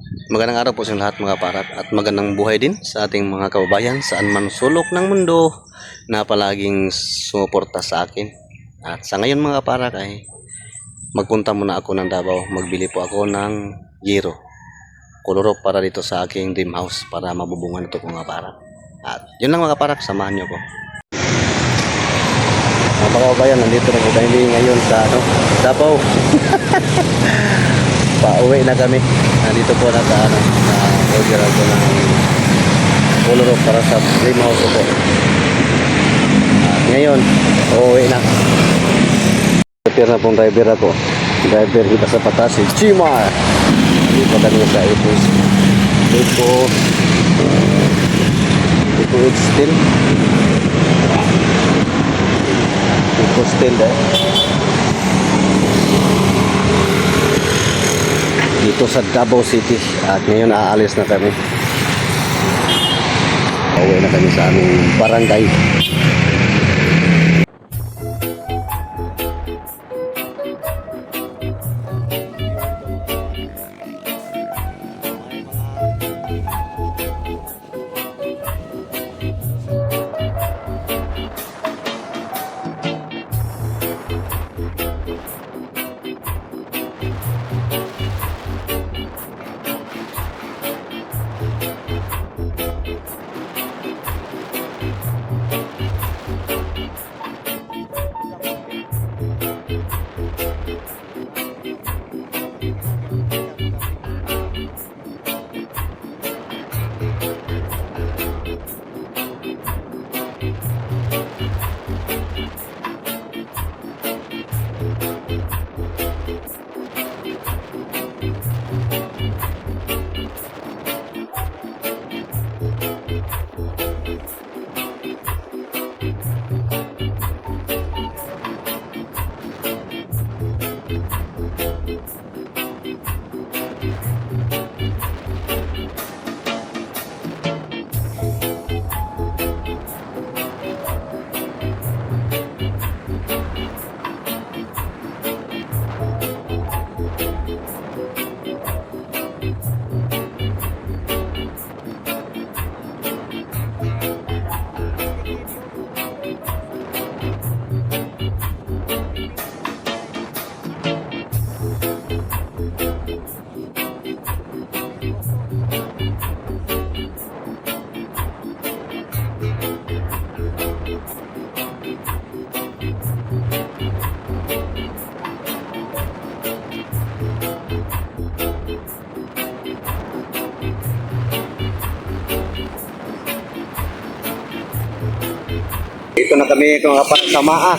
Magandang araw po sa lahat mga parat at magandang buhay din sa ating mga kababayan saan man sulok ng mundo na palaging sumuporta sa akin. At sa ngayon mga parat ay magpunta muna ako ng Davao. Magbili po ako ng giro, koloro para dito sa aking dream house para mabubungan ito mga parat. At yun lang mga parat, samahan nyo ko. Mga kababayan, nandito na po tayo ngayon sa Davao. Pauwi na kami. Nandito po order ako ng koloro para sa dream house ko. At ngayon, uuwi na. Prepare na pong driver ako. Driver kita sa patas, si Chimar. Dito kami sa Ito Steel. Ito Steel dito sa Davao City. At ngayon aalis na kami. Pauwi na kami sa aming barangay. Ito na kami mga parat sa Maa.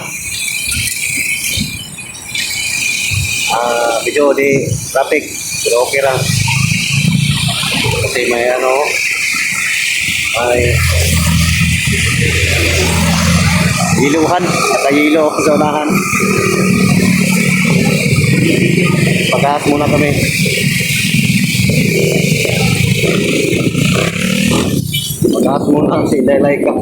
Medyo di traffic, pero okay lang. Kasi may iluhan at ayilo sa unahan. Pagkat muna kami. Pagkat muna si Laika.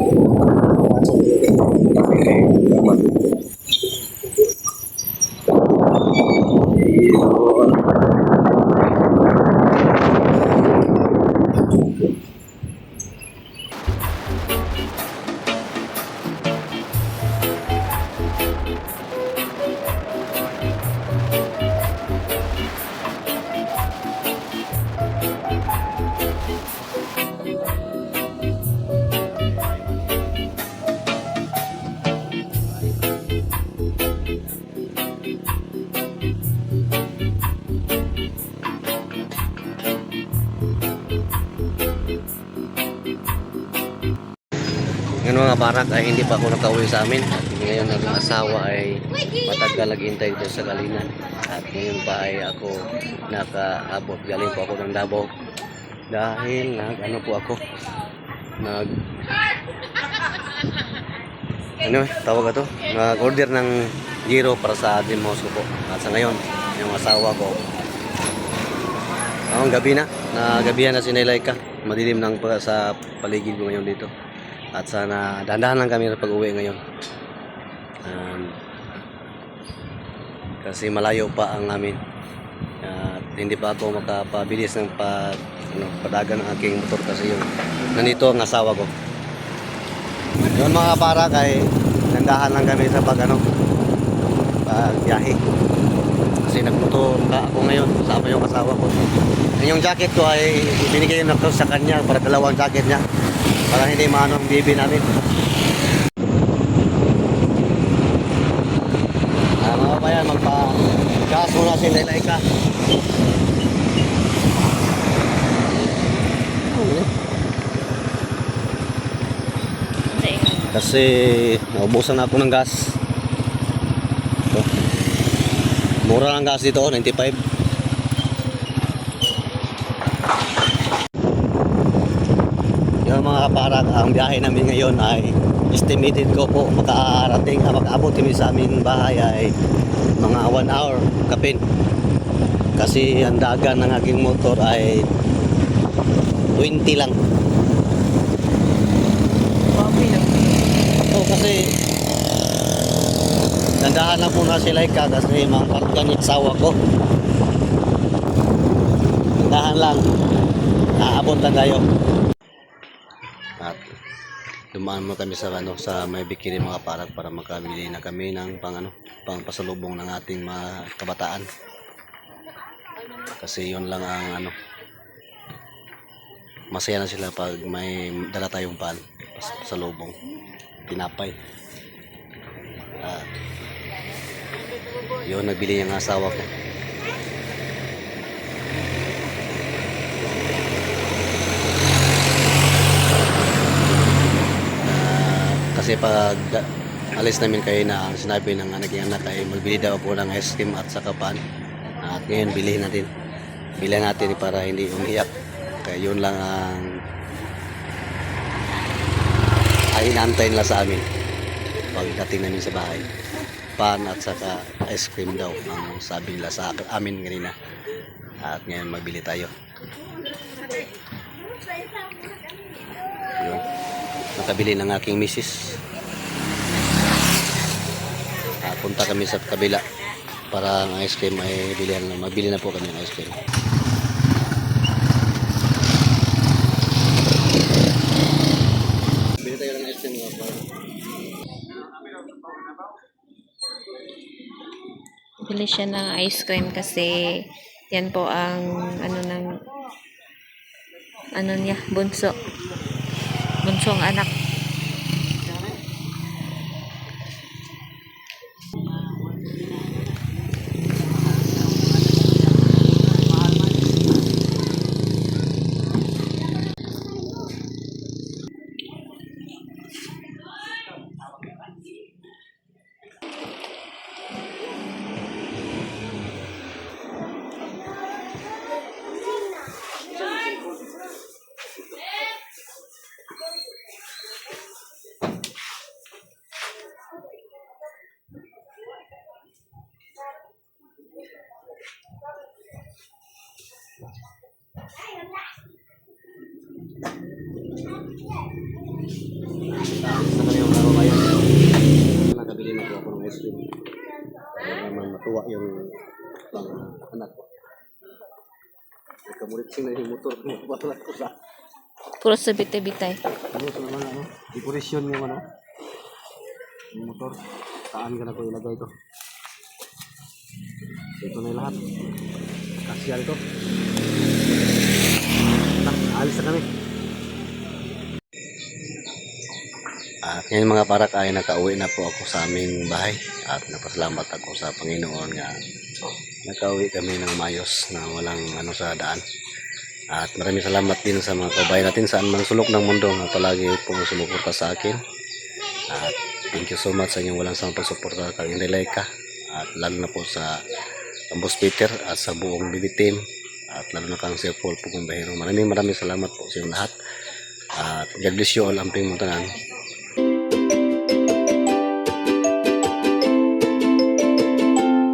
Ngayon mga parak ay hindi pa ako nakauwi sa amin. At ngayon ang asawa ay matagal naghintay dito sa Galinan. At ngayon pa ay ako nakaabot. Galing po ako ng Davao. Dahil tawag ito? Nag-order ng giro para sa dream house ko po. At sa ngayon, yung asawa ko, gabi na. Gabihan na si Laika. Madilim lang pa sa paligid ko ngayon dito. At sana dahan-dahan lang kami pag-uwi ngayon. Kasi malayo pa ang amin. hindi pa ako makapabilis ng padagan ng aking motor kasi yung nandito ang asawa ko. Yun mga para kay nandahan lang kami sa pagbiyahe. Kasi nagmotor ka ako ngayon, sama yung asawa ko. Yung jacket ko ay binigay na ko sa kanya para dalawang jacket niya. Para hindi maano ang bibi namin. Mga bayan, magpa-gas muna si Laika. Kasi naubusan na ako ng gas. Ito. Mura ang gas dito, 95. Yung mga kaparag, ang biyahe namin ngayon ay estimated ko po makaabot kami sa aming bahay ay mga 1 hour kapin. Kasi ang dagan ng aking motor ay 20 lang. Kasi nandahan na po na si Laika kasi mga asawa ko. Nandahan lang. Aabot na tayo. At dumaan mo kami sa sa may bikini mga parag para makabili na kami ng pang pasalubong ng ating mga kabataan. Kasi yun lang ang masaya na sila pag may dala tayong pasalubong. Tinapay. Yun, nagbili yung asawa ko. Kasi pag alis namin kayo na ang sinabi ng naging anak ay magbili daw po ng ice cream at saka pan. At ngayon bilhin natin. Bilhin natin para hindi umiyak. Kaya yun lang ang inaantay nila sa amin pagdating namin sa bahay. Pan at saka ice cream daw ang sabi nila sa amin kanina. At ngayon magbili tayo. Yun. Nakabili ng aking misis. At punta kami sa kabila para ang ice cream ay magbili na po kami ng ice cream. Bili siya ng ice cream kasi yan po ang niya, bunsong anak. Sa kanyang kababayan, nakabili na po ako ng ice cream. Para naman matuwa yung anak ko. Kamulit na yung motor ko. Wala ko sa Puro sa bitay-bitay. ito naman decoration yung yung motor. Saan ka na ko ilagay ito? Ito na yung lahat. Kasyal ito. Alis na kami. At ngayon mga parak ay nakauwi na po ako sa aming bahay at napasalamat ako sa Panginoon nga nakauwi kami ng mayos na walang sa daan. At maraming salamat din sa mga kabayan natin saan man sulok ng mundo na palagi pong sumuporta sa akin. At thank you so much sa inyong walang samang pagsuporta kay Laika at lalo na po sa Boss Peter at sa buong BB team at lalo na kang Sir Paul Pugong Bahero. Maraming salamat po sa inyong lahat. At God bless you all, amping muntanan.